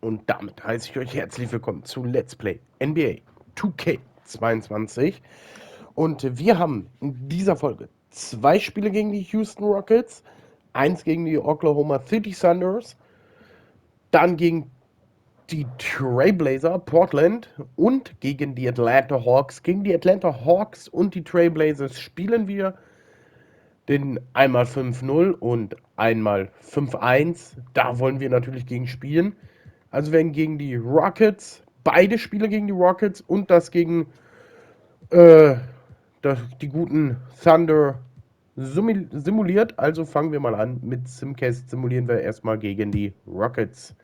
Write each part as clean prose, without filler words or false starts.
Und damit heiße ich euch herzlich willkommen zu Let's Play NBA2K 22. Und wir haben in dieser Folge 2 Spiele gegen die Houston Rockets, 1 gegen die Oklahoma City Thunders, dann gegen die Trailblazer Portland und gegen die Atlanta Hawks. Gegen die Atlanta Hawks und die Trailblazers spielen wir den einmal 5-0 und einmal 5-1. Da wollen wir natürlich gegen spielen. Also werden gegen die Rockets, beide Spiele gegen die Rockets und das gegen die guten Thunder simuliert. Also fangen wir mal an mit Simcast. Simulieren wir erstmal gegen die Rockets.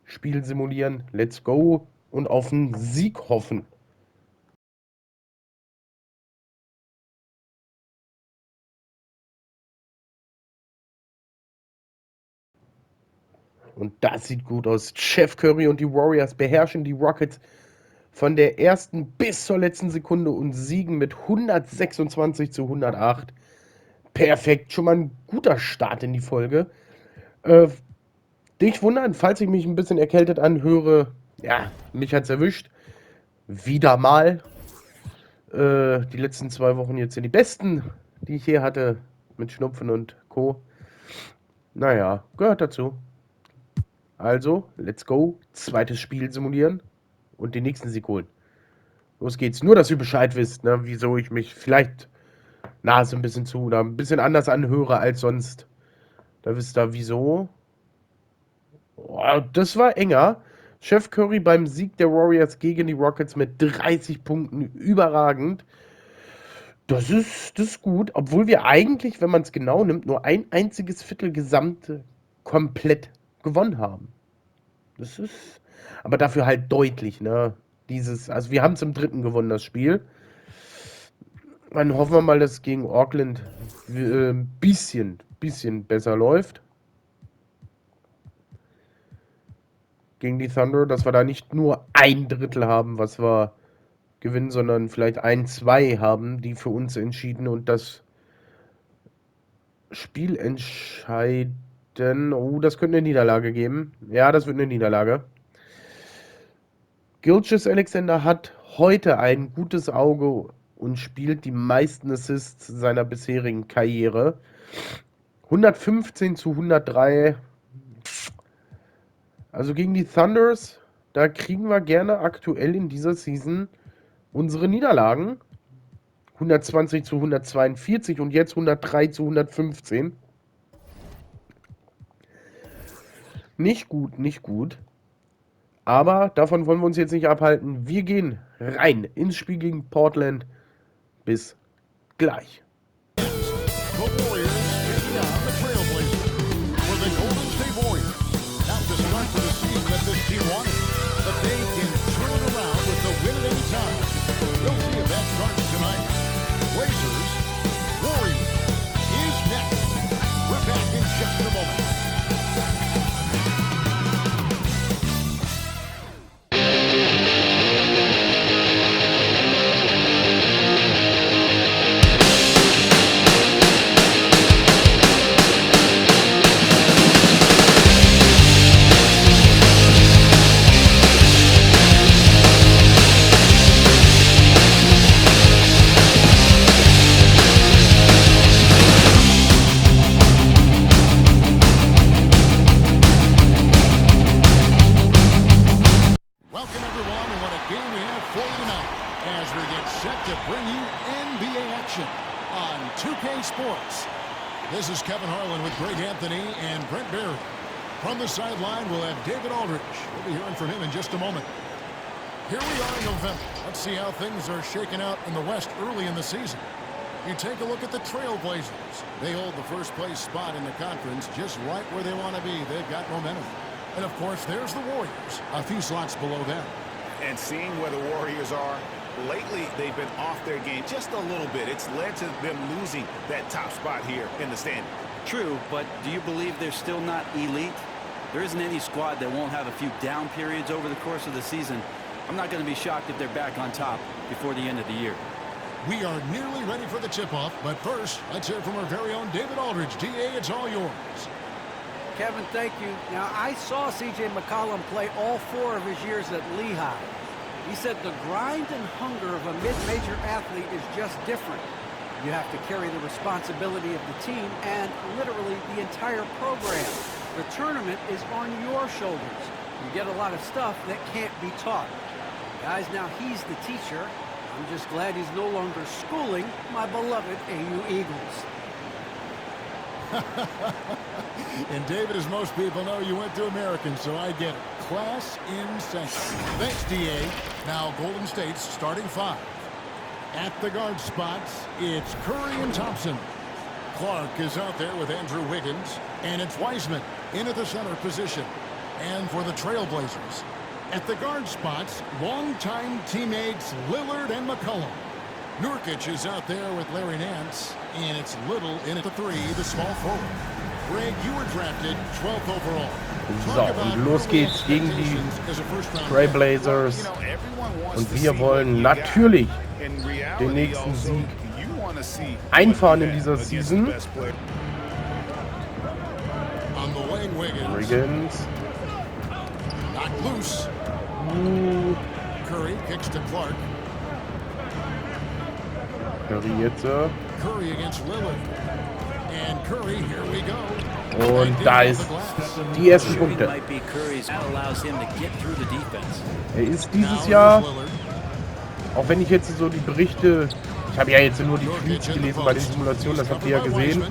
Spiel simulieren, let's go und auf einen Sieg hoffen. Und das sieht gut aus. Chef Curry und die Warriors beherrschen die Rockets von der ersten bis zur letzten Sekunde und siegen mit 126-108. Perfekt, schon mal ein guter Start in die Folge. Nicht wundern, falls ich mich ein bisschen erkältet anhöre. Ja, mich hat's erwischt. Wieder mal. Die letzten 2 Wochen jetzt sind die besten, die ich hier hatte. Mit Schnupfen und Co. Naja, gehört dazu. Also, let's go. Zweites Spiel simulieren und den nächsten Sieg holen. Los geht's. Nur, dass ihr Bescheid wisst, ne, wieso ich mich vielleicht Nase ein bisschen zu oder ein bisschen anders anhöre als sonst. Da wisst ihr wieso. Oh, das war enger. Chef Curry beim Sieg der Warriors gegen die Rockets mit 30 Punkten. Überragend. Das ist gut. Obwohl wir eigentlich, wenn man es genau nimmt, nur ein einziges Viertel gesamt komplett gewonnen haben. Das ist aber dafür halt deutlich, ne? Also wir haben zum 3. gewonnen, das Spiel. Dann hoffen wir mal, dass es gegen Auckland ein bisschen besser läuft. Gegen die Thunder, dass wir da nicht nur ein Drittel haben, was wir gewinnen, sondern vielleicht 2 haben, die für uns entschieden und das Spiel entscheiden. Oh, das könnte eine Niederlage geben. Ja, das wird eine Niederlage. Gilgeous-Alexander hat heute ein gutes Auge und spielt die meisten Assists seiner bisherigen Karriere. 115-103. Also gegen die Thunders, da kriegen wir gerne aktuell in dieser Season unsere Niederlagen. 120-142 und jetzt 103-115. Nicht gut, nicht gut. Aber davon wollen wir uns jetzt nicht abhalten. Wir gehen rein ins Spiel gegen Portland. Bis gleich. This is Kevin Harlan with Greg Anthony and Brent Barry. From the sideline, we'll have David Aldridge. We'll be hearing from him in just a moment. Here we are in November. Let's see how things are shaking out in the West early in the season. You take a look at the Trailblazers. They hold the first place spot in the conference just right where they want to be. They've got momentum. And, of course, there's the Warriors, a few slots below them. And seeing where the Warriors are, lately they've been off their game just a little bit. It's led to them losing that top spot here in the standing. True, but do you believe they're still not elite? There isn't any squad that won't have a few down periods over the course of the season. I'm not going to be shocked if they're back on top before the end of the year. We are nearly ready for the tip-off, but first, let's hear from our very own David Aldridge. DA, it's all yours. Kevin, thank you. Now, I saw C.J. McCollum play all 4 of his years at Lehigh. He said the grind and hunger of a mid-major athlete is just different. You have to carry the responsibility of the team and literally the entire program. The tournament is on your shoulders. You get a lot of stuff that can't be taught. Guys, now he's the teacher. I'm just glad he's no longer schooling my beloved AU Eagles. And David, as most people know, you went to American, so I get it. Class in session. Thanks, D.A. Now Golden State's starting 5. At the guard spots, it's Curry and Thompson. Clark is out there with Andrew Wiggins. And it's Wiseman in at the center position. And for the Trailblazers, at the guard spots, longtime teammates Lillard and McCollum. Nurkic is out there with Larry Nance. And it's Little in at the 3, the small forward. Greg, you were drafted 12th overall. So, und los geht's gegen die Trailblazers. Und wir wollen natürlich den nächsten Sieg einfahren in dieser Season. Wiggins. Curry kicks to Clark. Curry jetzt. Curry against Lillard. And Curry, here we go. Und da ist die ersten Punkte. Er ist dieses Jahr, auch wenn ich jetzt so die Berichte, ich habe ja jetzt nur die Tweets gelesen bei den Simulationen, das habt ihr ja gesehen.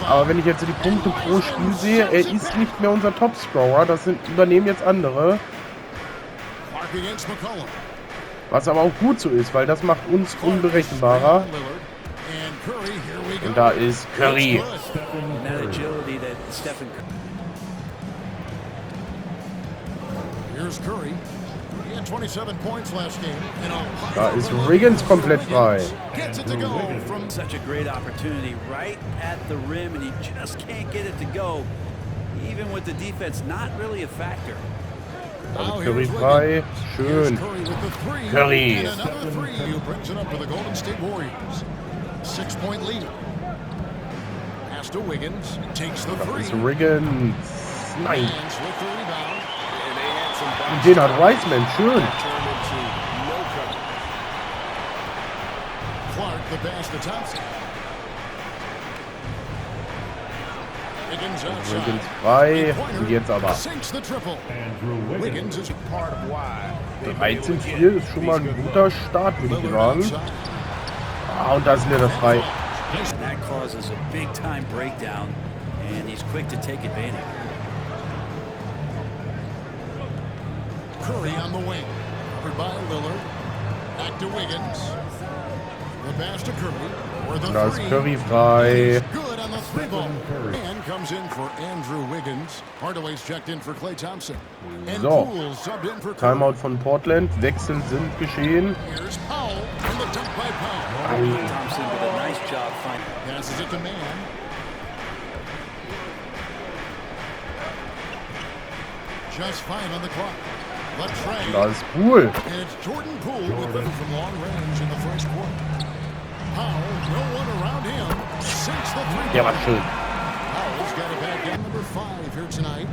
Aber wenn ich jetzt so die Punkte pro Spiel sehe, er ist nicht mehr unser Topscorer, das übernehmen jetzt andere. Was aber auch gut so ist, weil das macht uns unberechenbarer. Und da ist Curry. Da ist Wiggins komplett frei. Such a great opportunity right at the rim, and he just can't get it to go, even with the defense not really a factor. Also Curry frei. Schön. Curry. 6-point lead. Pass to Wiggins. Takes the Das ist 3. Wiggins. Nein. Und den hat Wiseman. Schön. Clark, the pass to Thompson. Wiggins outside. Wiggins frei. Und jetzt aber. Sinks the triple. Wiggins is part of why. 13-4 ist schon mal ein guter Start, würde ich sagen. Ah, und da ist Lillard frei. That causes a big-time breakdown, and he's quick to take advantage. Curry on the wing. Covered by Lillard. Back to Wiggins. The pass to Curry. Da ist Curry frei. Good on the 3-ball. And comes in for Andrew Wiggins. Hardaway's checked in for Klay Thompson. And So. Poole subbed in for Curry. Timeout von Portland. Wechsel sind geschehen. Here's Powell and the dunk by Powell. Thompson with a nice job finding. Passes it to Man. Just 5 on the clock. Da ist Poole. And it's Jordan Poole with them from long range in the first quarter. Powell, no one around him. Sinks the 3. Der war schön. Powell's got it back in number 5 here tonight.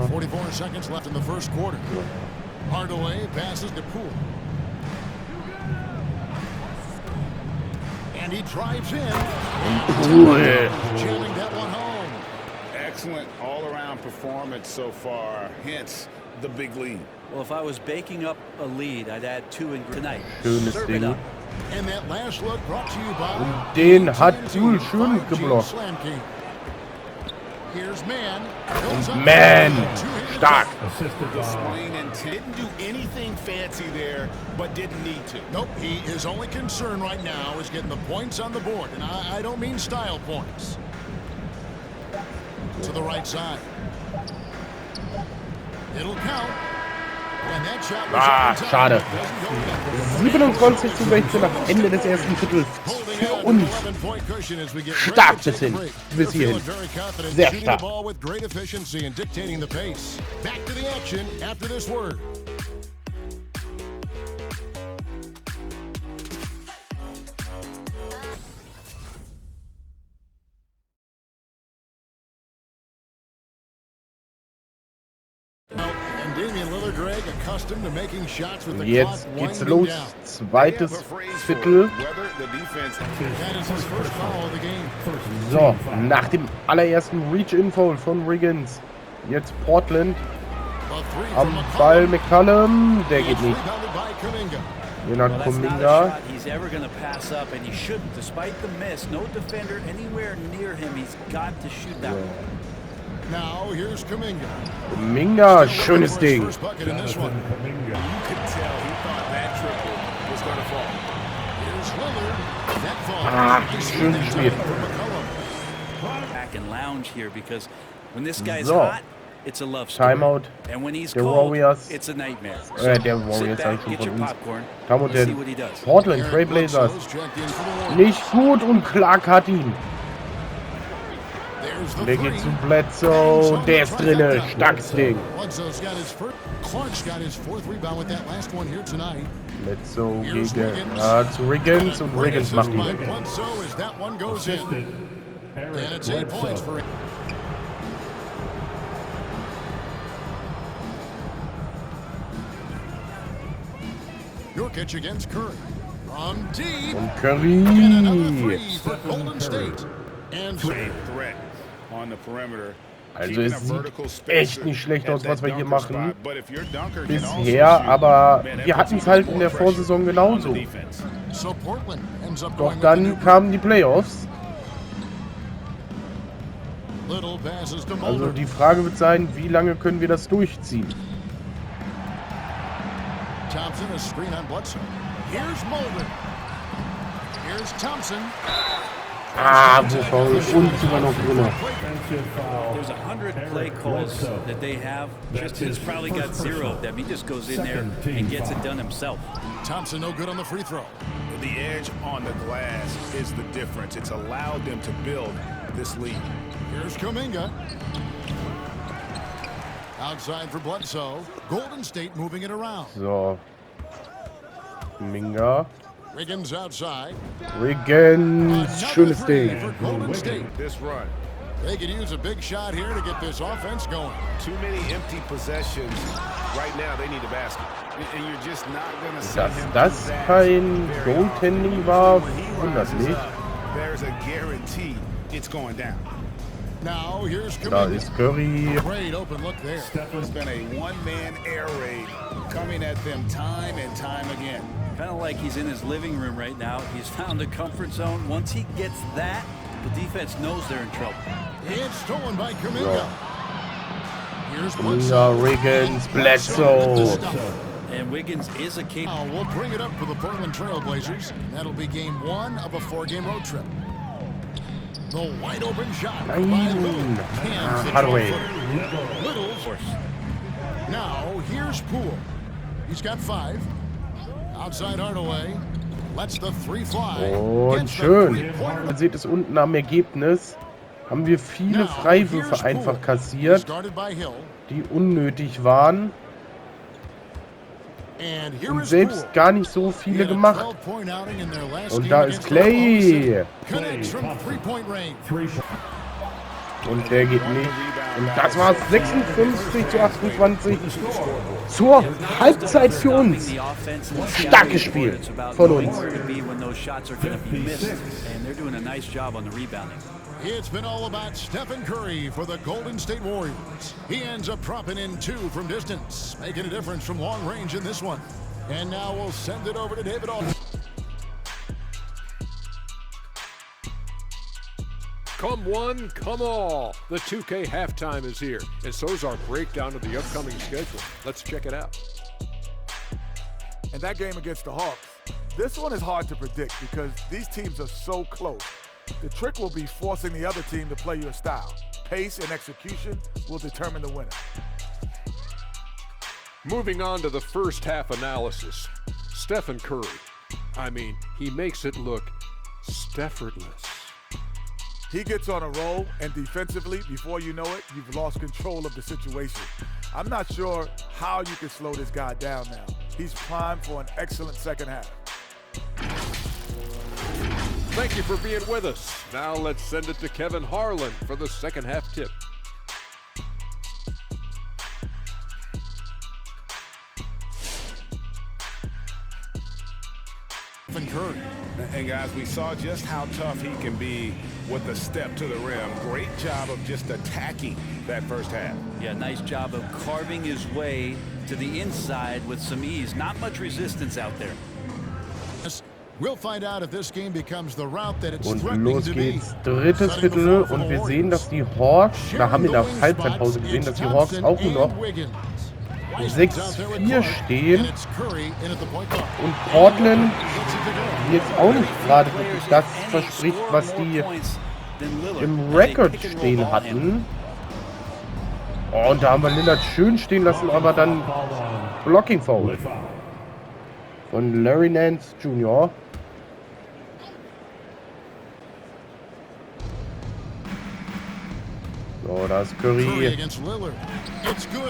44 seconds left in the first quarter. Hardaway passes to Poole. And he drives in. Poole. Jailing that one home. Excellent all-around performance so far, hence the big lead. Well, if I was baking up a lead, I'd add 2 in tonight. Schönes Serve it Ding. up. And that last look brought to you by Und den hat Poole schön geblockt. Here's Man. Und Man. Stark. Displaying intent. Didn't do anything fancy there, but didn't need to. Nope, his only concern right now is getting the points on the board. And I don't mean style points. To the right side. It'll count. And that shot was Schade. 27:16 nach Ende des ersten Viertels. Für uns. Stark bis hierhin. Sehr stark. Back to the action after this word. Damian Lillard, Greg, accustomed to making shots with the Jetzt clock geht's winding los. down. Zweites Viertel. That is his first foul of the game. So, nach dem allerersten Reach-In-Foul von Wiggins. Jetzt Portland. A three Am from Ball McCollum. McCollum. Der geht It's nicht. rebounded by Kuminga. Je nach Well, that's not a Kuminga. shot he's ever going to pass up, and he shouldn't. Despite the miss, no defender anywhere near him. He's got to shoot that one. Now here's Kuminga. Kuminga, schönes Ding. First bucket in this one. You could tell he thought that triple was going to fall. Here's Lillard. That fall. Ah, schön gespielt. From McCollum. Back and lounge here because when this guy's So. hot, it's a love story. Timeout. And when he's Der cold, Warriors. it's a nightmare. Der Sit Warriors back, eigentlich get your von uns. popcorn, Haben and wir see den what he does. Portland Aaron Trailblazers. Bledsoe's checked in for the Warriors. Nicht gut und Clark hat ihn. There's the Der three. geht zu Bledsoe. Der ist drinne. Starkes Ding. Bledsoe's got his first. Clark's got his fourth rebound with that last one here tonight. Bledsoe gegen zu Wiggins und Wiggins macht by ihn. Bledsoe as that one goes in. And it's 8 points for him. Nurkic against Curry. From deep. Und And another Curry. three for Golden State. And Threat on the perimeter. Also es sieht echt nicht schlecht aus, was wir hier machen. Bisher, Bisher, aber wir hatten es halt in der Vorsaison genauso. so Portland ends up Doch going with the new dann kamen die Playoffs. little passes to Also Mulder. die Frage wird sein, wie lange können wir das durchziehen? Thompson, a screen on Bledsoe. Here's Mulder. Here's Thompson. Ah, wo faul und sogar noch drin. There's 100 play calls that they have. Tristan's probably got 0 of them. He just goes in there and gets it done himself. Thompson no good on the free throw. The edge on the glass is the difference. It's allowed them to build this lead. Here's Kuminga. Outside for Bledsoe. Golden State moving it around. So. Kuminga. Wiggins outside. Wiggins. Schönes three Ding. for Golden State. This run, They could use a big shot here to get this offense going. too many empty possessions. Right now, they need a basket. And you're just not going to see Dass him das do that kein very Goaltending often. war, When he wundert rises mich. up, there's a guarantee it's going down. Now here's Da Kuminga. ist Curry. Great open look there. It's been a one-man air raid coming at them time and time again. Kind of like he's in his living room right now. He's found a comfort zone. Once he gets that, the defense knows they're in trouble. It's stolen by Kuminga. So. Here's Kuminga, Bledsoe. Wiggins, Bledsoe. And Wiggins is a capable. Now we'll bring it up for the Portland Trailblazers. That'll be game 1 of a 4-game road trip. The wide open shot by Nein. Lillard. Hands it Hardaway. off. Little. Now here's Poole. He's got 5. Outside Hardaway. Lets the 3 fly. Und Gets the schön. three-pointer. Ihr seht es unten am Ergebnis. Haben wir viele Now, Freiwürfe here's einfach Poole. kassiert, Started by Hill. die unnötig waren And here und is selbst Poole. gar nicht so viele gemacht. Und da ist Clay. Clay. Und der geht nicht. Und das war's. 56:28 zur Halbzeit für uns. Starkes Spiel von uns. It's been all about Stephen Curry for the Golden State Warriors. He ends up dropping in 2 from distance, making a difference from long range in this one. And now we'll send it over to David Aldridge. Come one, come all. The 2K halftime is here, and so is our breakdown of the upcoming schedule. Let's check it out. And that game against the Hawks, this one is hard to predict because these teams are so close. The trick will be forcing the other team to play your style. Pace and execution will determine the winner. Moving on to the first half analysis. Stephen Curry. I mean, he makes it look Steffortless. He gets on a roll, and defensively, before you know it, you've lost control of the situation. I'm not sure how you can slow this guy down now. He's primed for an excellent second half. Thank you for being with us. Now let's send it to Kevin Harlan for the second half tip. And guys, we saw just how tough he can be with a step to the rim. Great job of just attacking that first half. Yeah, nice job of carving his way to the inside with some ease. Not much resistance out there. We'll find out if this game becomes the route that it's Und threatening los to be. geht's, drittes Viertel und wir sehen, dass die Hawks, da haben wir in der Halbzeitpause gesehen, dass die Hawks auch nur noch 6-4 stehen und Portland jetzt auch nicht gerade wirklich das verspricht, was die im Record stehen hatten. Oh, und da haben wir Lillard schön stehen lassen, aber dann Blocking Foul von Larry Nance Jr. So, da ist Curry.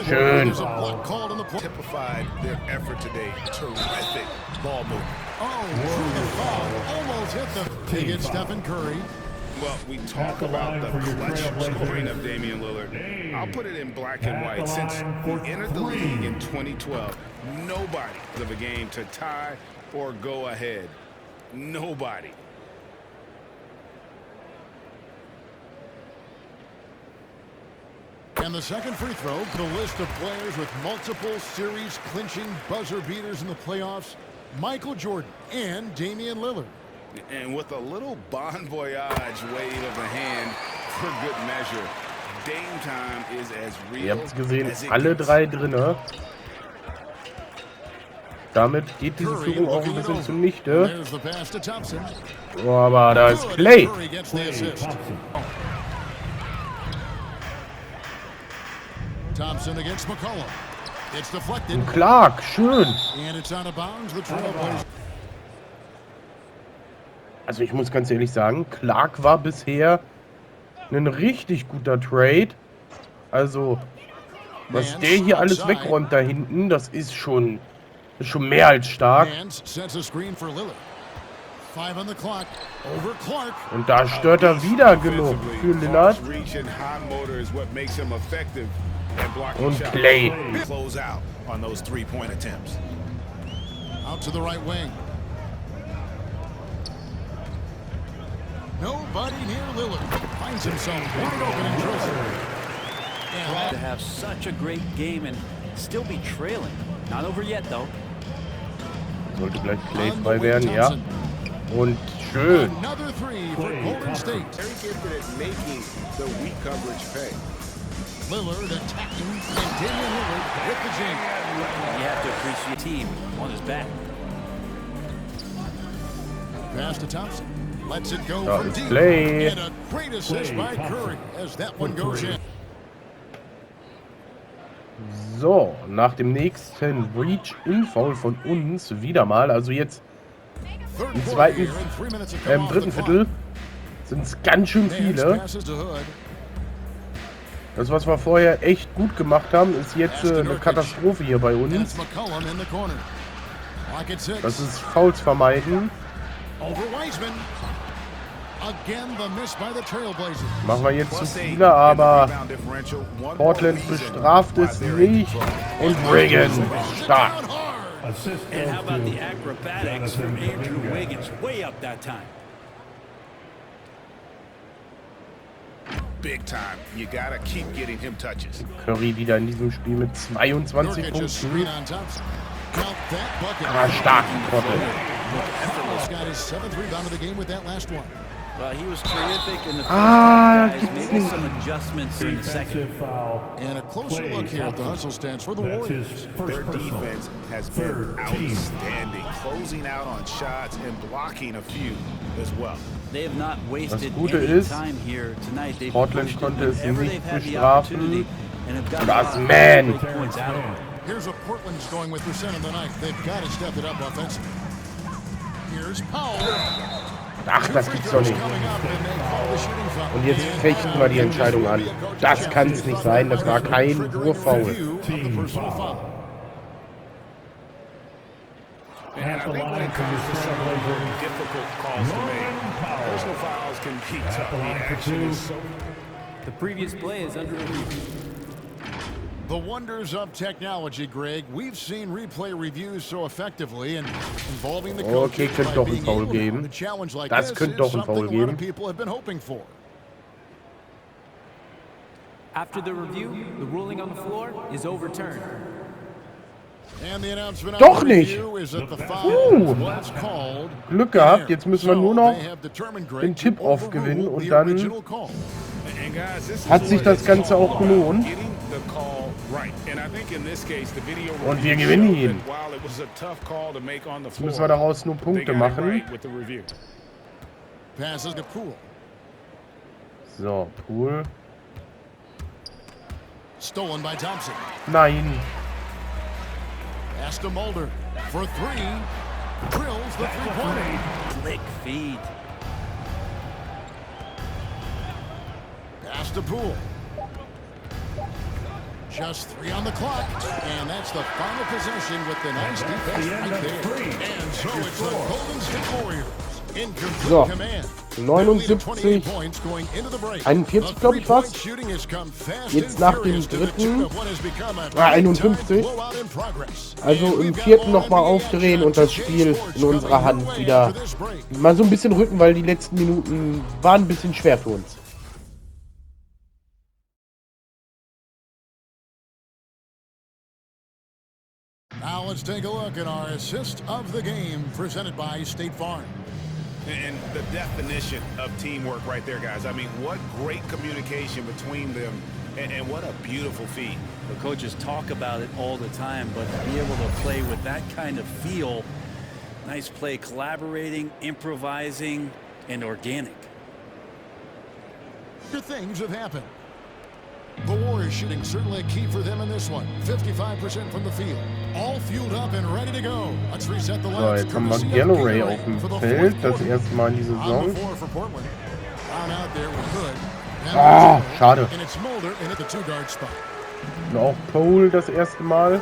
Schön. Typified their effort today. Terrific ball movement. Almost hit the they get Stephen Curry. Well, we talk about the clutch scoring of Damian Lillard. I'll put it in black and white. Since he entered the league in 2012, nobody of a game to tie or go ahead. Nobody. And the second free throw, the list of players with multiple series clinching buzzer beaters in the playoffs, Michael Jordan and Damian Lillard. And with a little bon voyage wave of the hand for good measure, Dame time is as real. Ihr habt's gesehen, alle drei drinne. Damit geht diese Führung auch ein bisschen zunichte. Oh, aber da ist Clay. Thompson against McCollum. It's deflected. Und Clark, schön. And it's out of bounds. The Trailblazers. Also ich muss ganz ehrlich sagen, Clark war bisher ein richtig guter Trade. Also, was der hier alles wegräumt da hinten, das ist schon mehr als stark. Und da stört er wieder genug für Lillard. Und Clay. Out to the right wing. Nobody near Lillard. Finds himself wide open in Jersey. To have such a great game and still be trailing. Not over yet, though. Sollte gleich Clay frei werden, ja. Und schön. Another three for Golden State. Very gifted at making the weak coverage pay. Lillard attacking and Damian Lillard with the jam. You have to appreciate the team on his back. Pass to Thompson. Lets it go Da from ist deep. Clay. And a great assist by Curry as that one goes in. So, nach dem nächsten Reach-In-Foul von uns wieder mal. Also jetzt im dritten Viertel sind es ganz schön viele. Das, was wir vorher echt gut gemacht haben, ist jetzt eine Katastrophe hier bei uns. Das ist Fouls vermeiden. Machen wir jetzt zu viele, aber Portland bestraft es nicht und Wiggins stark. And how about the acrobatics from Andrew Wiggins? Way up that time. Big time. You gotta keep getting him touches. Curry wieder in diesem Spiel mit 22 Punkten. Stark, Portland. Well, he was terrific in the first half, guys. Maybe some adjustments in the second. And a closer look here at the hustle stance for the Warriors. Their defense has been outstanding, closing out on shots and blocking a few as well. They have not wasted Gute any ist, time here tonight. They've Portland pushed it konnte es whenever nicht they've had the bestrafen. opportunity and have gotten Das a lot of Man. great points out of it. Here's what Portland's going with percent of the night. They've got to step it up offensively. Here's Powell. Ach, das gibt's doch nicht. Und jetzt fechten wir die Entscheidung an. Das kann es nicht sein, das war kein Wurffoul. And I think when it comes to some of the difficult calls to make, personal fouls can be tough. The action is so... The previous play is under review. The wonders of technology, Greg. We've seen replay reviews so effectively and involving the Okay, coaches könnte by doch ein being Foul able to geben. have a challenge like Das this könnte is doch ein Foul something a lot geben. of people have been hoping for. After the review, the ruling on the floor is overturned. And the announcement Doch on the nicht. review is that the foul was called. Glück gehabt, jetzt müssen wir So nur noch they have determined, Greg, den Tip-Off to gewinnen overrule und the dann original call. And guys, this is hat sich what das it's Ganze all auch about, gelohnt. getting the call right. And I think in this case, the video Und wir review gewinnen showed ihn. that while it was a tough call to make on the Jetzt floor, müssen wir daraus nur they Punkte got it machen. right with the review. Passes to Poole. So, Poole. Stolen by Thompson. Nein. Pass to Mulder for three. Drills the three-pointer. Slick feed. Pass to Poole. Just 3 on the clock. And that's the final possession with the nice defense right there. And so it's the Golden State Warriors in complete So, command. 79, 41 glaube ich fast. Jetzt nach dem dritten, 51. Also im vierten nochmal aufdrehen und das Spiel in unserer Hand wieder mal so ein bisschen rücken, weil die letzten Minuten waren ein bisschen schwer für uns. Now let's take a look at our assist of the game presented by State Farm. And the definition of teamwork right there, guys. I mean, what great communication between them, and what a beautiful feat. The coaches talk about it all the time, but to be able to play with that kind of feel, nice play, collaborating, improvising, and organic. Good things have happened. The Warriors shooting certainly a key for them in this one. 55% from the field. All fueled up and ready to go. Let's reset the So, lines. jetzt haben wir Galloway auf dem Feld, das erste Mal in die Saison. Ah, schade. Und auch Pole das erste Mal.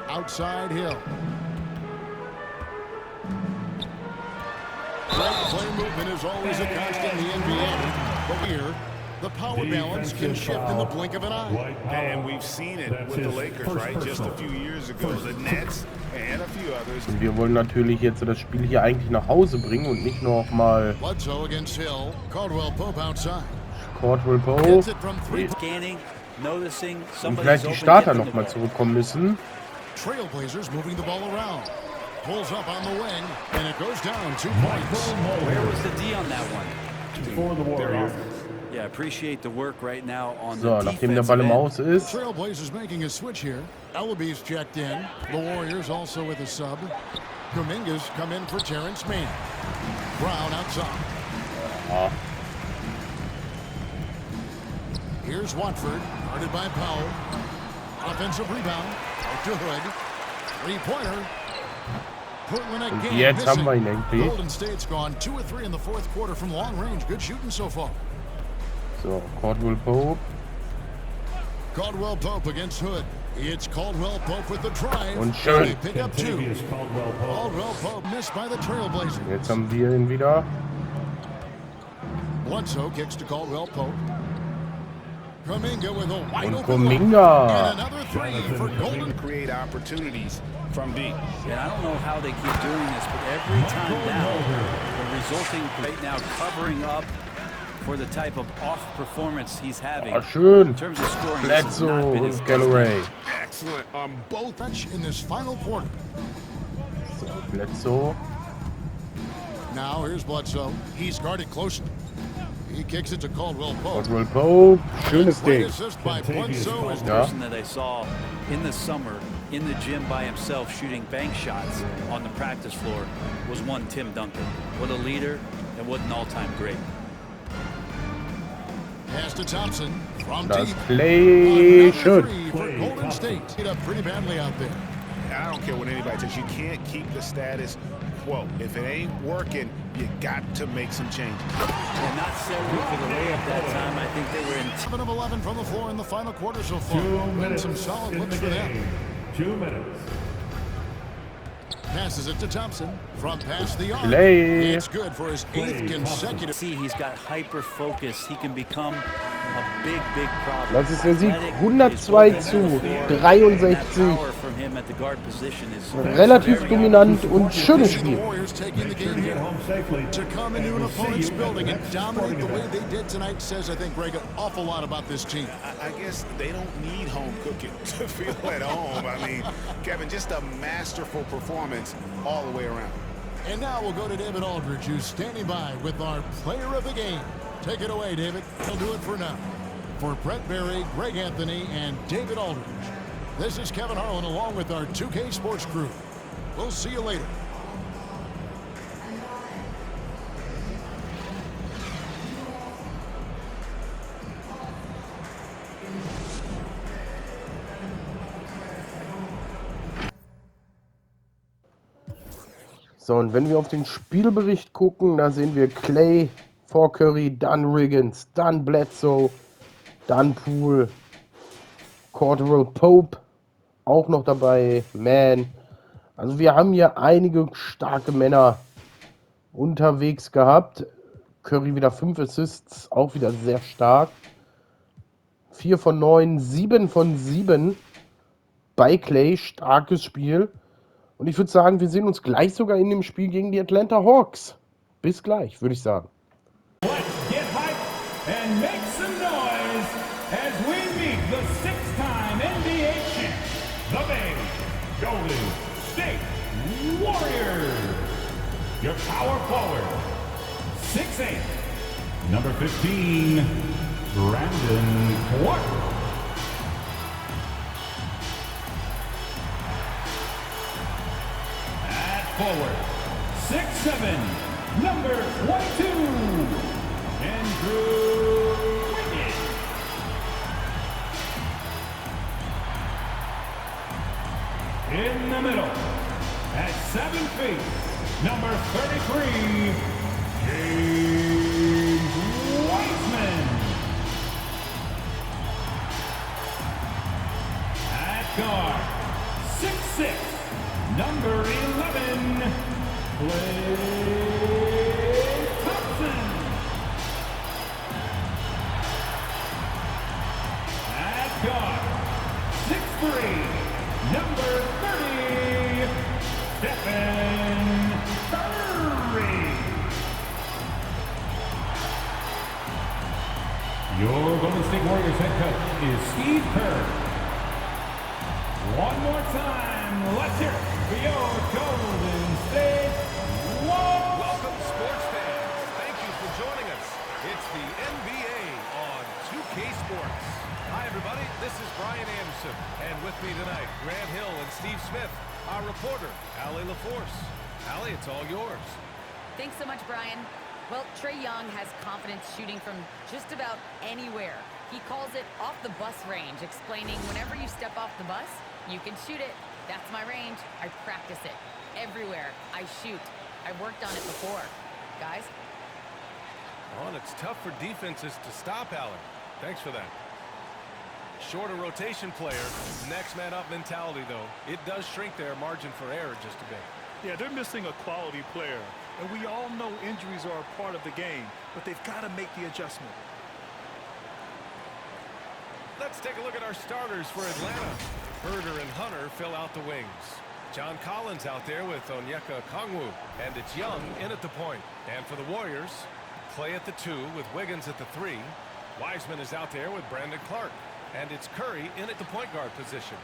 Outside Hill. Great play movement is always a constant in the NBA. But here, the power balance can shift in the blink of an eye. And we've seen it with the Lakers, right? Just a few years ago, the Nets and a few others. Und wir wollen natürlich jetzt das Spiel hier eigentlich nach Hause bringen und nicht noch mal Bledsoe against Hill. Caldwell Pope outside. Caldwell Pope Gets it from three. Scanning, noticing, und somebody's vielleicht die open, Starter give them noch the mal ball. zurückkommen müssen. Trailblazers moving the ball around. Pulls up on the wing, and it goes down 2 points. Where was the D on that one? For the Warriors. Yeah, appreciate the work right now on So, the nachdem der defensive Ball im end. Aus ist. Trailblazers making a switch here. Ellaby's checked in. The Warriors also with a sub. Kuminga's come in for Terrence Mann. Brown outside. Here's Watford, guarded by Powell. Offensive rebound. Out to Hood. Three-pointer. Portland again Jetzt haben wir ihn missing. irgendwie. Golden State's gone 2 of 3 in the fourth quarter from long range. Good shooting so far. So, Caldwell Pope. Caldwell Pope against Hood. It's Caldwell Pope with the drive. Und schön. They pick up 2. Caldwell Pope missed by the Trailblazers. Jetzt haben wir ihn wieder. Bledsoe kicks to Caldwell Pope. Kuminga with a wide Und open look. Kuminga. And another 3 for Golden. Create opportunities from deep. And I don't know how they keep doing this, but every time down, the resulting right now covering up for the type of off performance he's having. Ah, schön. In terms of scoring, this has not Bledsoe been his und Galloway. Excellent on both. Touch in this final quarter. So, Bledsoe. Now here's Bledsoe. He's guarded closely. He kicks it to Caldwell Pope. Caldwell Pope. Schönes Great Ding. assist by Bledsoe. The Ja. person that I saw in the summer in the gym by himself shooting bank shots on the practice floor was one Tim Duncan. What a leader and what an all-time great. Pass to Thompson from Das deep. Play Another schön. 3 for Golden State. Hit up pretty badly out there. I don't care what anybody says. You can't keep the status quo. If it ain't working, you got to make some changes. And not settling for the layup that time. I think they were in 7 of 11 from the floor in the final quarter so far. 2 And minutes some solid in looks the for them. game. 2 minutes. Passes it to Thompson from past the arc. Play. It's good for his 8th consecutive. See, he's got hyper focus. He can become a big, big problem. Das ist der Sieg. Athletic, 102 his zu focus on the floor, 63. and that power from him at the guard position is Relativ very dominant und schönes The Spiel. Warriors taking the game here to come into an opponent's building and dominate the way they did tonight says, I think, Greg, an awful lot about this team. I guess they don't need home cooking to feel at home. I mean, Kevin, just a masterful performance all the way around. And now we'll go to David Aldridge, who's standing by with our player of the game. Take it away, David. He'll do it for now. For Brett Berry, Greg Anthony, and David Aldridge, this is Kevin Harlan along with our 2K Sports crew. We'll see you later. So, und wenn wir auf den Spielbericht gucken, da sehen wir Clay vor Curry, dann Wiggins, dann Bledsoe, dann Poole, Caldwell Pope auch noch dabei, Man. Also wir haben hier einige starke Männer unterwegs gehabt. Curry wieder 5 Assists, auch wieder sehr stark. 4 von 9, 7 von 7 bei Clay, starkes Spiel. Und ich würde sagen, wir sehen uns gleich sogar in dem Spiel gegen die Atlanta Hawks. Bis gleich, würde ich sagen. Let's get hyped and make some noise as we meet the 6-time NBA champ, the Bay Golden State Warriors. Your power forward, 6'8", number 15, Brandon Clark. Forward, 6'7", number 22, Andrew Wiggins. In the middle, at 7 feet, number 33, James Wiseman. At guard, 6'6", number 11, Klay Thompson. At guard, 6'3", number 30, Stephen Curry. Your Golden State Warriors head coach is Steve Kerr. One more time, let's hear it for your Golden State Warriors. Welcome, sports fans. Thank you for joining us. It's the NBA on 2K Sports. Hi, everybody. This is Brian Anderson. And with me tonight, Grant Hill and Steve Smith, our reporter, Allie LaForce. Allie, it's all yours. Thanks so much, Brian. Well, Trae Young has confidence shooting from just about anywhere. He calls it off the bus range, explaining whenever you step off the bus, you can shoot it. That's my range. I practice it. Everywhere I shoot. I worked on it before. Guys? Well, and it's tough for defenses to stop Allen. Thanks for that. Shorter rotation player, next man up mentality, though. It does shrink their margin for error just a bit. Yeah, they're missing a quality player. And we all know injuries are a part of the game, but they've got to make the adjustment. Let's take a look at our starters for Atlanta. Herder and Hunter fill out the wings. John Collins out there with Onyeka Okongwu. And it's Young in at the point. And for the Warriors, Clay at the 2 with Wiggins at the 3. Wiseman is out there with Brandon Clark. And it's Curry in at the point guard position.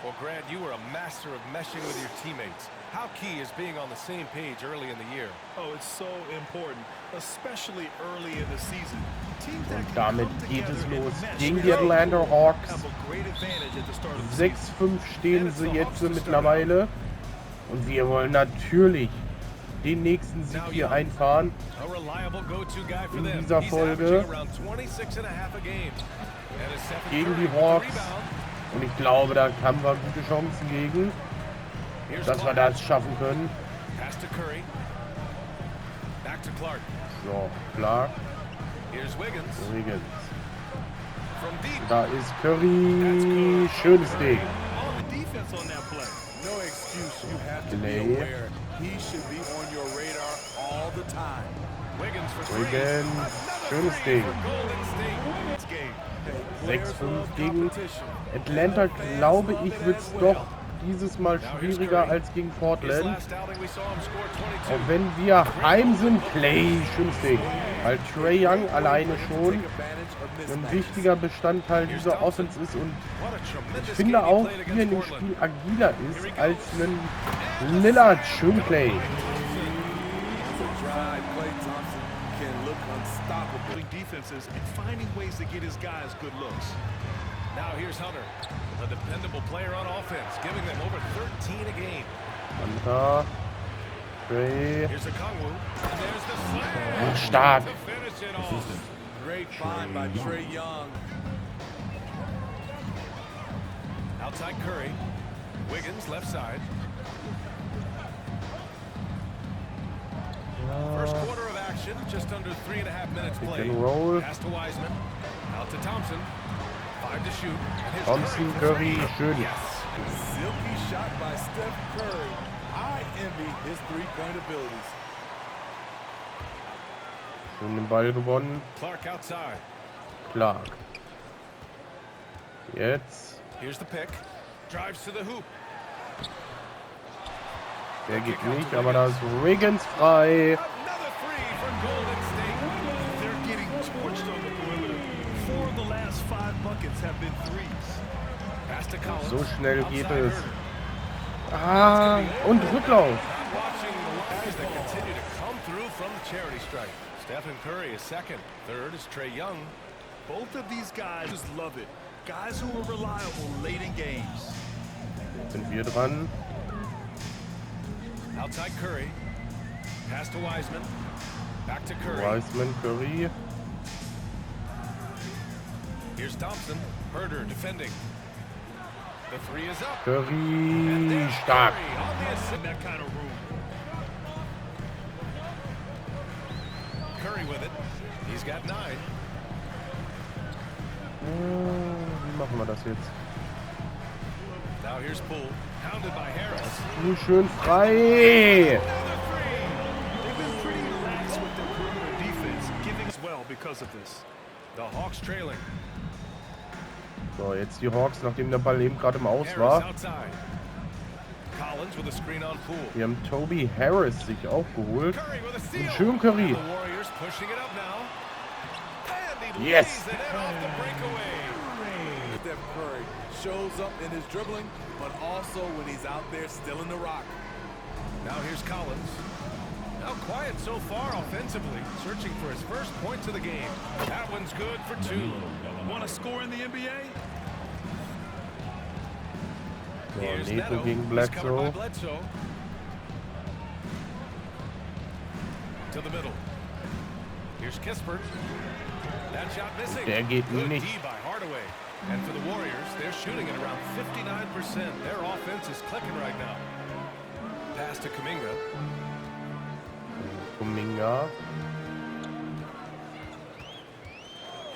Well, Grant, you were a master of meshing with your teammates. How key is being on the same page early in the year? Oh, it's so important, especially early in the season. Und damit geht es los gegen die Atlanta Hawks. 6-5 stehen sie jetzt mittlerweile. Und wir wollen natürlich den nächsten Sieg hier einfahren in dieser Folge gegen die Hawks. Und ich glaube, da haben wir gute Chancen gegen, dass wir das schaffen können. So, Clark. Wiggins. Da ist Curry. Schönes Ding. Clay. Wiggins. Schönes Ding. 6-5 gegen Atlanta, glaube ich, wird es doch dieses Mal schwieriger als gegen Portland. Auch wenn wir heim sind, Clay, Schönstick. Weil Trae Young alleine schon ein wichtiger Bestandteil dieser Offense ist und ich finde auch hier in dem Spiel agiler ist als ein Lillard. Schön Clay. Defenses and finding ways to get his guys good looks. Now here's Hunter, a dependable player on offense, giving them over 13 a game. Hunter, Trae. Here's a Kongwu, and there's the slam Stark. to finish it off. Great find by Trae Young. Outside Curry, Wiggins left side. First quarter of action, just under 3.5 minutes played. Roll. Pass to Wiseman, out to Thompson. 5 to shoot. And Thompson, Curry, schön. Yes. Silky shot by Steph Curry. I envy his three-point abilities. Schön den Ball gewonnen. Clark outside. Clark. Jetzt. Here's the pick. Drives to the hoop. Der geht nicht, aber da ist Wiggins frei. Another three for Golden State. They're getting torched on the perimeter. 4 of the last 5 buckets have been threes. Pass to Collins. So schnell geht es. Ah, und Rücklauf. Watching the guys that continue to come through from the charity stripe. Stephen Curry is second. Third is Trae Young. Both of these guys just love it. Guys who are reliable late in games. Jetzt sind wir dran. Outside Curry. Pass to Wiseman. Back to Curry. Wiseman, Curry. Here's Thompson. Herder defending. The three is up. Curry, stark. In that kind of room. Curry with it. He's got 9. Wie machen wir das jetzt? Now here's Poole. Hounded by Harris. Nur schön frei. They've been pretty relaxed with their perimeter defense, giving as well because of this. The Hawks trailing. So, jetzt die Hawks, nachdem der Ball eben gerade im Aus Harris war. outside. Collins with a screen on Poole. Wir haben Toby Harris sich auch geholt. Curry with a steal. Und schön Curry. The Warriors pushing it up now. And he Yes. leads it in off the breakaway. Steph Curry shows up in his dribbling, but also when he's out there stealing the rock. Now here's Collins. Now quiet so far offensively, searching for his first points of the game. That one's good for 2. Want to score in the NBA? So, Here's Neto Neto. gegen He's covered by Bledsoe. Bledsoe. To the middle. Here's Kispert. That shot missing. Der geht Good nicht. D by Hardaway. And for the Warriors, they're shooting at around 59%. Their offense is clicking right now. Pass to Kuminga. Kuminga.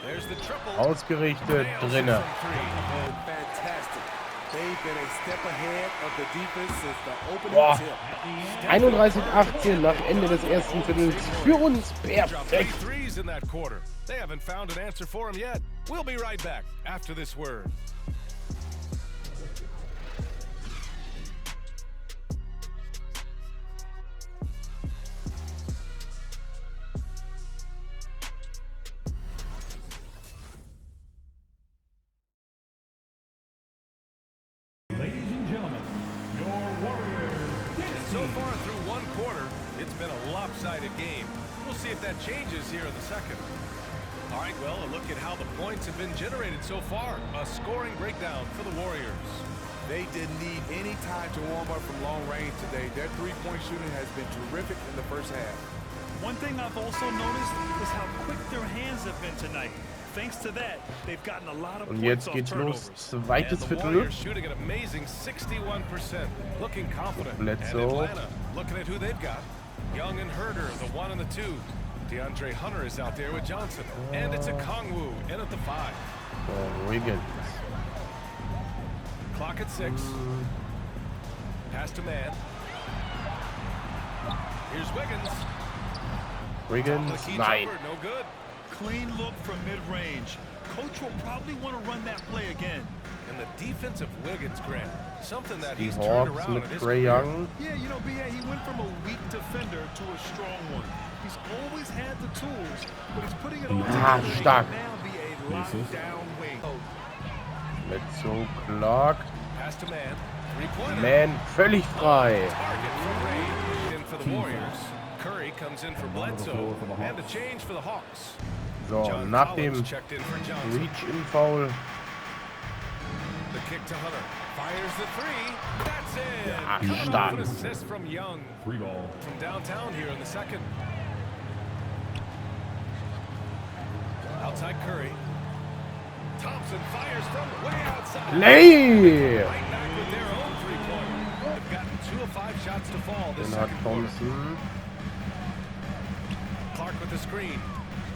There's the triple. Ausgerichtet, drinne. Fantastic. They've been a step ahead of the defense since the opening Boah. tip. 31-18 nach Ende des ersten Viertels. Für uns perfekt. Threes in that quarter. They haven't found an answer for him yet. We'll be right back after this word. Ladies and gentlemen, your Warriors. So far through one quarter, it's been a lopsided game. We'll see if that changes here in the second. All right, well, a look at how the points have been generated so far. A scoring breakdown for the Warriors. They didn't need any time to warm up from long range today. Their three-point shooting has been terrific in the first half. One thing I've also noticed is how quick their hands have been tonight. Thanks to that, they've gotten a lot of Und points jetzt off geht's turnovers. los. Zweites And the Viertel. Warriors shooting an amazing 61%, looking confident. And Bledsoe. Atlanta looking at who they've got. Young and Herder, the 1 and the 2. DeAndre Hunter is out there with Johnson. And it's a Kongwu in at the 5. So, Wiggins. Clock at 6. Pass to man. Here's Wiggins. Wiggins, Top of the key nein. jumper, no good. Clean look from mid-range. Coach will probably want to run that play again. And the defense of Wiggins, Grant, something that Die he's turned Hawks around mit in his Trae career. Young. Yeah, you know, B.A., he went from a weak defender to a strong one. He's always had the tools, but he's putting it all together. He stark. can now be a lockdown wing. Mit so Clark. Pass to man. Three-pointer. Man, völlig frei. Target from range in for the Warriors. Curry comes in for Bledsoe. And a change for the Hawks. So, John nach Collins dem checked in for Johnson. Reach-In-Foul. The kick to Hunter. Fires the three. That's it. Ja, Coming stark. off an assist from Young. Free ball. From downtown here in the second. Outside Curry. Thompson fires from way outside. Play! Right back with their own three-pointer. They've gotten 2 of 5 shots to fall this Den hat second quarter. Thompson. Clark with the screen.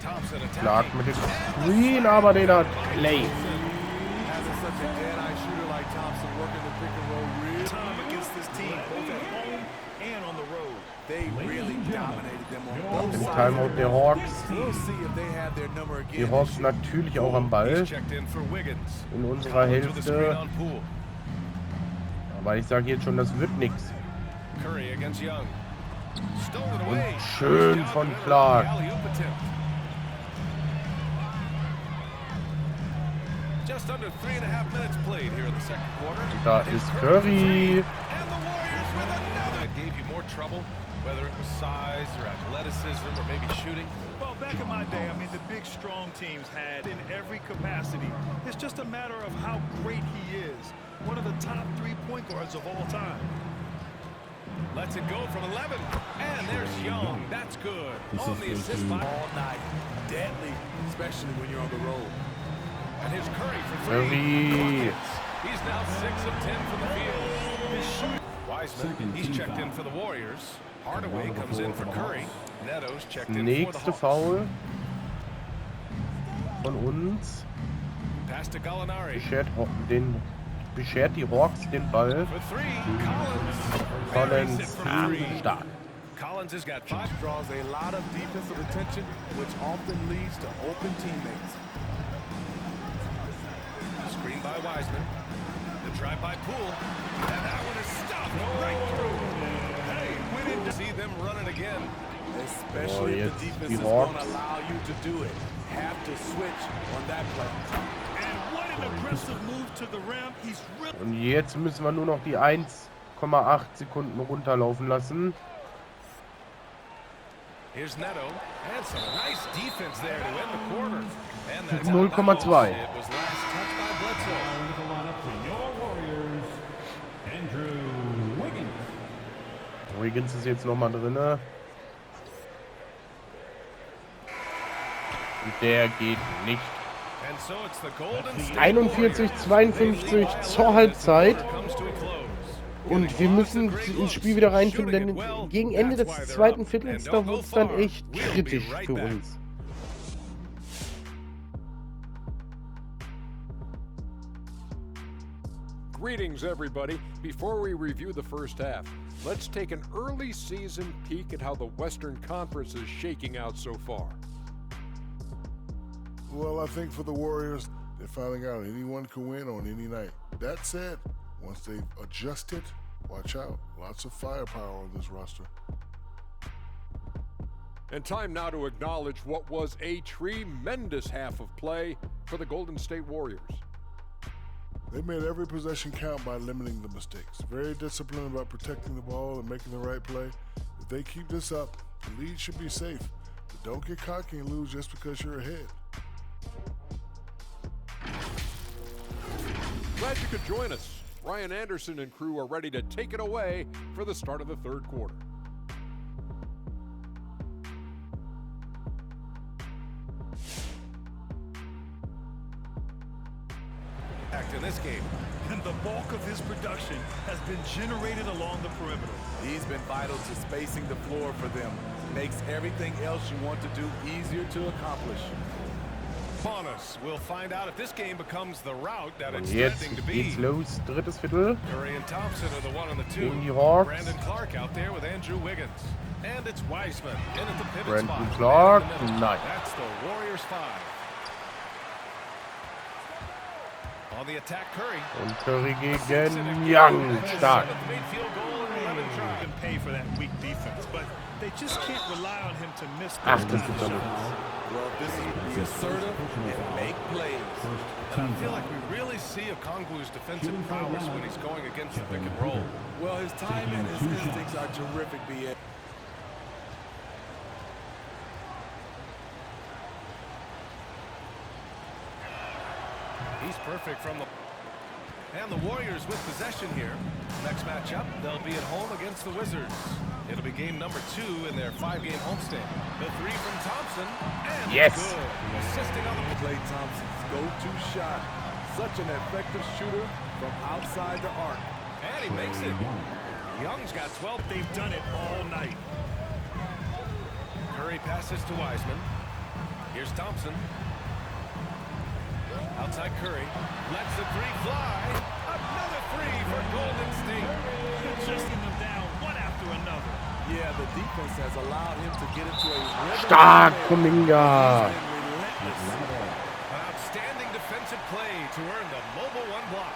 Thompson attacking. Clark mit dem Screen, aber den hat Clay. Having such a dead-eye shooter like Thompson working the pick and roll real Time against this team, both at home and on the road. They really dominated them on both Im sides. Timeout der Hawks. We'll see if they have their number Die again. Hawks natürlich auch am Ball. He's checked in for Wiggins. In unserer Collins with the screen Hälfte. on Poole. Aber ich sage jetzt schon, das wird nichts. Curry against Young. Stolen away. Schön von Clark. Just under 3.5 minutes played here in the second quarter. Da ist Curry. And the Warriors with another. That gave you more trouble, whether it was size or athleticism or maybe shooting. Well, back in my day, I mean, the big, strong teams had in every capacity. It's just a matter of how great he is. One of the top 3 point guards of all time. Lets it go from 11. And there's Young. That's good. On the assist by All night. Deadly, especially when you're on the road. And here's Curry for 3. Curry. He's now 6 of 10 from the field. Wiseman, he's checked in for the Warriors. Hardaway comes in for Curry. Neto's checked in for the Nächste Hawks. Foul von uns. Pass to Gallinari. Beschert die Hawks den Ball. For 3, Collins. Collins, Buries it from 3. stark. Collins has got 5. Draws a lot of defensive attention, which often leads to open teammates. Screen by Wiseman. The drive by Poole. And that one is stopped right through. Hey, we didn't see them run it again. Especially if the defense is going to allow you to do it. Have to switch on that play. And what an aggressive move to the rim. He's really... Und jetzt müssen wir nur noch die 1,8 Sekunden runterlaufen lassen. Here's Neto. And some nice defense there to end the quarter. And that's 0,2. it was last touched by Bledsoe. The lineup for your Warriors, Andrew Wiggins. Wiggins ist jetzt nochmal drin. Und der geht nicht. And so it's the Golden State 41-52 zur Halbzeit. Und wir müssen ins Spiel wieder reinfinden, denn gegen Ende des zweiten Viertels, da wird es dann echt kritisch für uns. Greetings, everybody. Before we review the first half, let's take an early season peek at how the Western Conference is shaking out so far. Well, I think for the Warriors, they're finding out anyone can win on any night. That said, once they've adjusted, watch out. Lots of firepower on this roster. And time now to acknowledge what was a tremendous half of play for the Golden State Warriors. They made every possession count by limiting the mistakes. Very disciplined about protecting the ball and making the right play. If they keep this up, the lead should be safe. But don't get cocky and lose just because you're ahead. Glad you could join us. Ryan Anderson and crew are ready to take it away for the start of the third quarter. In this game. And the bulk of his production has been generated along the perimeter. He's been vital to spacing the floor for them. Makes everything else you want to do easier to accomplish. Bonus. We'll find out if this game becomes the route that Und it's jetzt threatening to be. geht's los, drittes Viertel. Curry and Thompson are the 1 and the 2. Gegen die Hawks. Brandon Clark out there with Andrew Wiggins. And it's Wiseman in at the pivot Brandon spot. Clark, In the middle. nein. That's the Warriors 5. Und Curry gegen Young. Stark. Ach, das ist doch Well, this is be assertive and make plays. And I feel like we really see Okongwu's defensive prowess when he's going against the pick and roll. Well, his timing and his instincts are terrific, BA. He's perfect from the... And the Warriors with possession here. Next matchup, they'll be at home against the Wizards. It'll be game number 2 in their 5-game homestand. The 3 from Thompson. And yes. Good. Assisting on the Klay Thompson's go-to shot. Such an effective shooter from outside the arc. And he makes it. Young's got 12. They've done it all night. Curry passes to Wiseman. Here's Thompson. Outside Curry. Lets the 3 fly. Another 3 for Golden State. Chasing them down one after another. Yeah, the defense has allowed him to get into a rhythm. Stark, Kuminga. An outstanding defensive play to earn the mobile 1 block.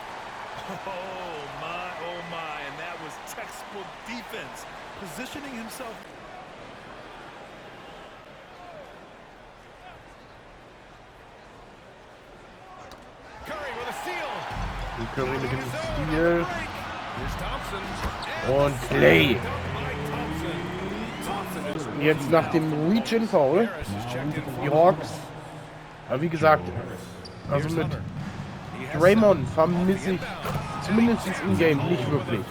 Oh my, and that was textbook defense. Positioning himself. Curry with a steal. Curry mit dem Stil. Here's Thompson. Und Clay. Jetzt nach dem Region-Foul. Die Hawks. Aber wie gesagt, also mit Draymond vermisse ich zumindest im Game nicht wirklich.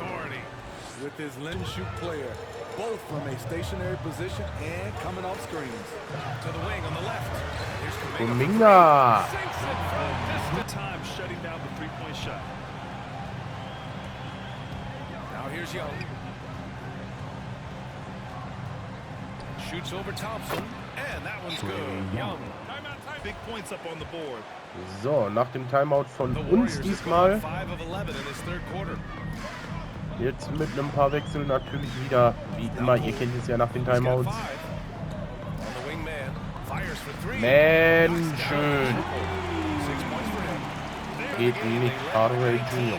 With his lend shoot player, both from a stationary position and coming off screens. To the wing on the left. Here's Kuminga. Good time shutting down the three-point shot. Now here's Young. Shoots over Thompson, and that one's good. Young. Big points up on the board. So, nach dem Timeout von uns diesmal. 5 of 11 in his third quarter. Jetzt mit ein paar Wechseln natürlich wieder, wie immer, ihr kennt es ja nach den Timeouts. Man, schön. Geht nicht, Hardaway Jr.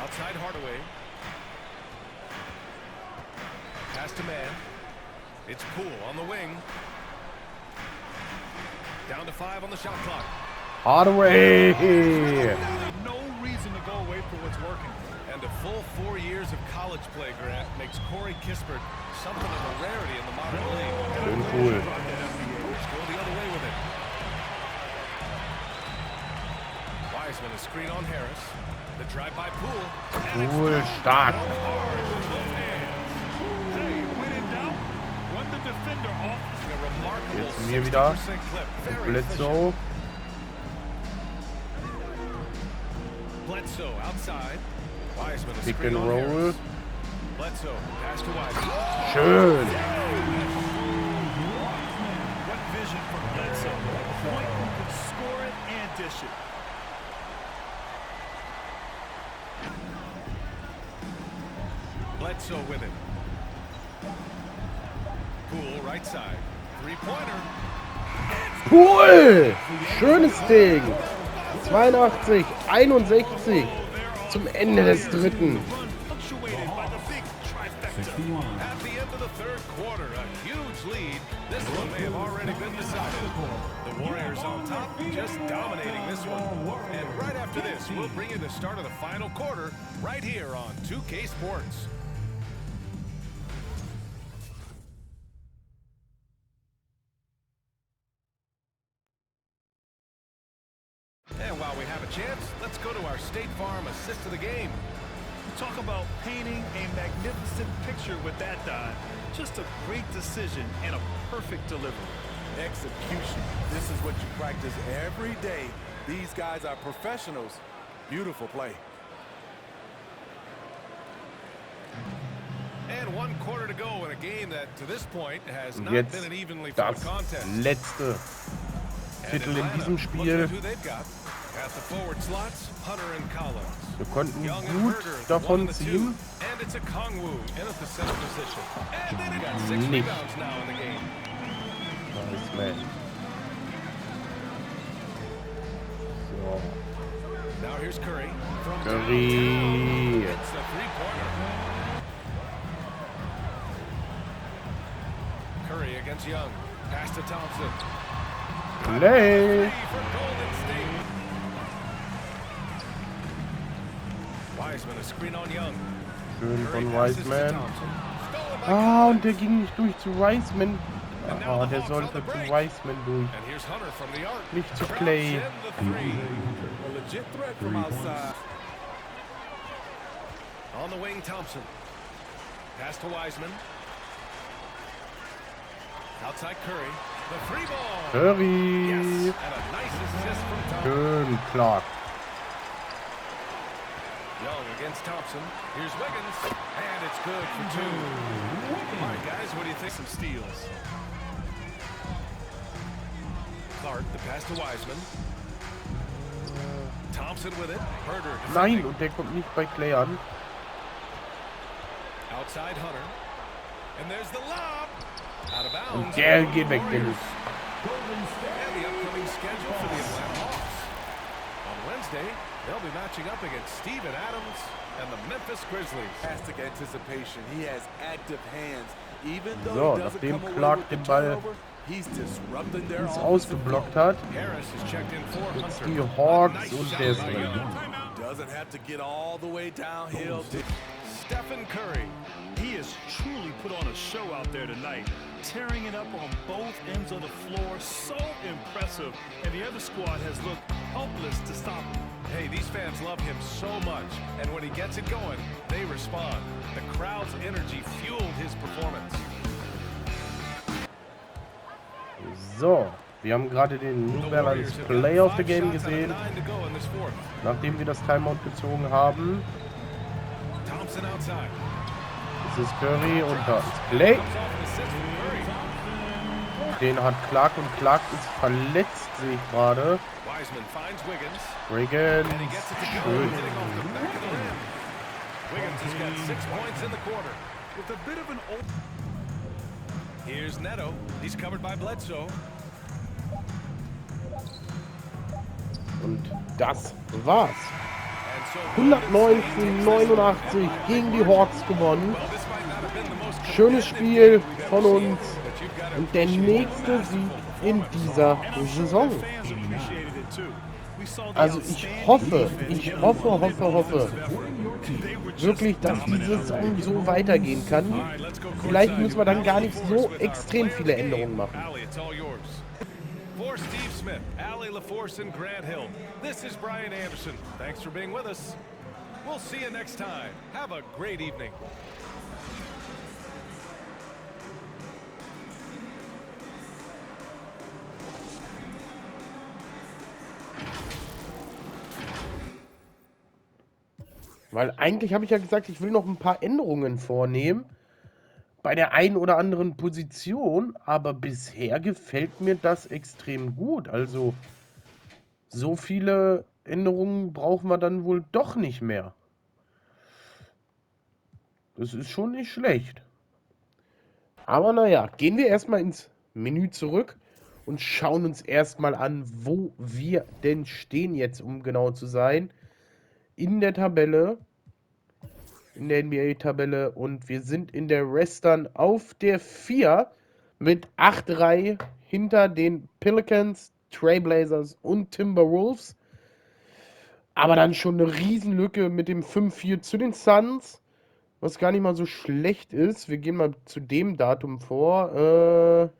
Outside Hardaway. Pass to man. It's Poole on the wing. Down to 5 on the shot clock. Hardaway! No reason to go away from what's working. And a full 4 years of college play, Grant, makes Corey Kispert something of a rarity in the modern league. Schön cool. Let's go the other way with it. Wiseman a screen on Harris. The drive by Poole. Cool, stark. Jetzt mir wieder. Bledsoe. Bledsoe outside. Wiseman Pick and roll. Bledsoe pass to Wiseman. Schön. What vision from Bledsoe? A point who can score it and dish it. Bledsoe with it. Poole right side. 3-pointer. Poole! Schönes Ding. 82, 61 zum Ende des dritten. At the end of the third quarter, a huge lead. This one may have already been decided. The Warriors on top, just dominating this one. And right after this, we'll bring you the start of the final quarter right here on 2K Sports. And while we have a chance, let's go to our State Farm assist of the game. Talk about painting a magnificent picture with that dive. Just a great decision and a perfect delivery. Execution. This is what you practice every day. These guys are professionals. Beautiful play. And 1 quarter to go in a game that to this point has not Jetzt been an evenly fought das contest. letzte Viertel in diesem Spiel. At the forward slots, Hunter and Collins. Wir konnten gut davon ziehen. And it's a Kongwu in at the center position. And then got 6 Nicht. rebounds now in the game. Nice man. here's Curry. Curry. It's the three-pointer. Curry against Young. Pass to Thompson. Play. For Golden State. Wiseman, a screen on Young. Schön von Wiseman. Ah, und der ging nicht durch zu Wiseman. Ah, der sollte zu Wiseman durch. Nicht zu Clay. On the wing, Thompson. Pass to Wiseman. Outside Curry. The free ball. Curry. Yes. And a nice assist from Thompson. Schön, Clark. Young against Thompson. Here's Wiggins. And it's good for two. All right, guys, what do you think? Some steals. Clark, the pass to Wiseman. Thompson with it. Herder. Nein, und der kommt nicht bei Clay an. Outside Hunter. And there's the lob. Out of bounds. Und der geht weg, Dennis. And the upcoming schedule for the Atlanta Hawks. On Wednesday, they'll be matching up against Steven Adams and the Memphis Grizzlies. Fantastic anticipation. He has active hands. Even though So, he doesn't nachdem come away Clark with the den Ball turnover, he's disrupting their ausgeblockt hat, Harris is checked in for jetzt Hunter. die Hawks und der ist drin. Doesn't have to get all the way downhill. Stephen Curry. He has truly put on a show out there tonight, tearing it up on both ends of the floor. So impressive. And the other squad has looked helpless to stop him. Hey, these fans love him so much, and when he gets it going, they respond. The crowd's energy fueled his performance. So, wir haben gerade den New Balance Play of the Game gesehen, nachdem wir das Timeout gezogen haben. Das ist Curry und da ist Clay. Den hat Clark und Clark ist verletzt, sehe ich gerade. Wiggins. Schön. Here's Neto. He's covered by Bledsoe. Und das war's. 109 zu 89 gegen die Hawks gewonnen. Schönes Spiel von uns. Und der nächste Sieg in dieser Saison. Also ich hoffe, wirklich, dass die Saison so weitergehen kann. Vielleicht müssen wir dann gar nicht so extrem viele Änderungen machen. For Steve Smith, Allie LaForce, and Grant Hill, this is Brian Anderson. Thanks for being with us. We'll see you next time. Have a great evening. Weil eigentlich habe ich ja gesagt, ich will noch ein paar Änderungen vornehmen. Bei der einen oder anderen Position, aber bisher gefällt mir das extrem gut. Also so viele Änderungen brauchen wir dann wohl doch nicht mehr. Das ist schon nicht schlecht. Aber naja, gehen wir erstmal ins Menü zurück und schauen uns erstmal an, wo wir denn stehen jetzt, um genau zu sein. In der Tabelle. In der NBA-Tabelle und wir sind in der Western auf der 4 mit 8-3 hinter den Pelicans, Trailblazers und Timberwolves. Aber dann schon eine Riesenlücke mit dem 5-4 zu den Suns, was gar nicht mal so schlecht ist. Wir gehen mal zu dem Datum vor.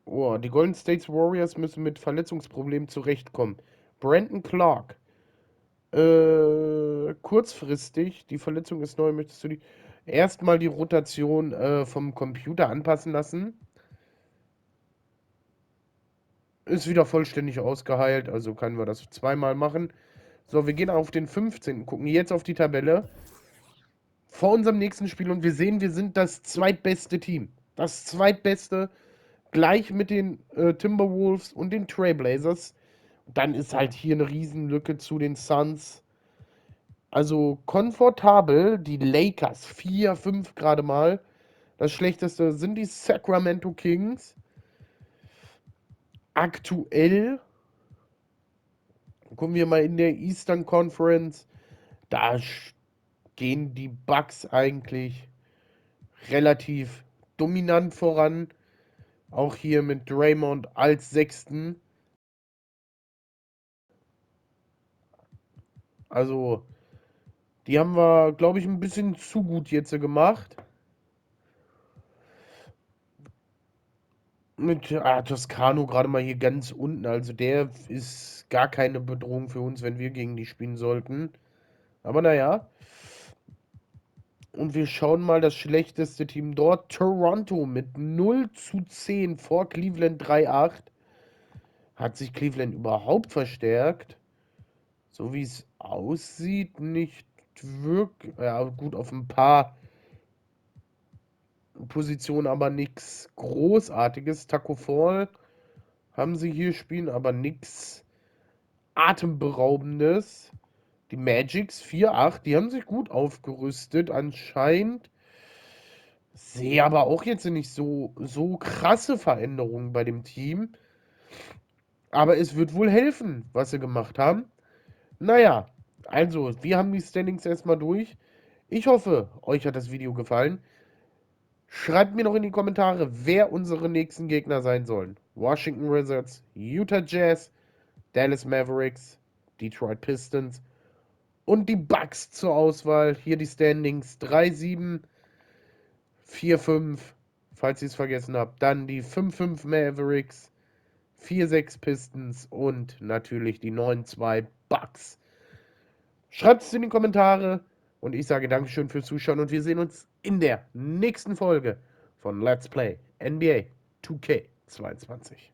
Die Golden State Warriors müssen mit Verletzungsproblemen zurechtkommen. Brandon Clark. Kurzfristig, die Verletzung ist neu, möchtest du die erstmal die Rotation vom Computer anpassen lassen. Ist wieder vollständig ausgeheilt, also können wir das zweimal machen. So, wir gehen auf den 15. Gucken jetzt auf die Tabelle vor unserem nächsten Spiel und wir sehen, wir sind das zweitbeste Team. Das zweitbeste, gleich mit den Timberwolves und den Trailblazers. Dann ist halt hier eine Riesenlücke zu den Suns. Also komfortabel. Die Lakers 4-5 gerade mal. Das Schlechteste sind die Sacramento Kings. Aktuell Gucken wir mal in der Eastern Conference. Da gehen die Bucks eigentlich relativ dominant voran. Auch hier mit Draymond als Sechsten. Also, die haben wir, glaube ich, ein bisschen zu gut jetzt gemacht. Mit Toscano gerade mal hier ganz unten. Also, der ist gar keine Bedrohung für uns, wenn wir gegen die spielen sollten. Aber naja. Und wir schauen mal das schlechteste Team dort. Toronto mit 0:10 vor Cleveland 3:8. Hat sich Cleveland überhaupt verstärkt? So wie es aussieht, nicht wirklich. Ja, gut, auf ein paar Positionen, aber nichts Großartiges. Taco Fall haben sie hier spielen, aber nichts Atemberaubendes. Die Magics 4:8, die haben sich gut aufgerüstet anscheinend. Sehe aber auch jetzt nicht so krasse Veränderungen bei dem Team. Aber es wird wohl helfen, was sie gemacht haben. Naja, also, wir haben die Standings erstmal durch. Ich hoffe, euch hat das Video gefallen. Schreibt mir noch in die Kommentare, wer unsere nächsten Gegner sein sollen. Washington Wizards, Utah Jazz, Dallas Mavericks, Detroit Pistons und die Bucks zur Auswahl. Hier die Standings 3-7, 4-5, falls ihr es vergessen habt. Dann die 5-5 Mavericks, 4-6 Pistons und natürlich die 9-2 Bucks. Schreibt es in die Kommentare und ich sage Dankeschön fürs Zuschauen und wir sehen uns in der nächsten Folge von Let's Play NBA 2K 22.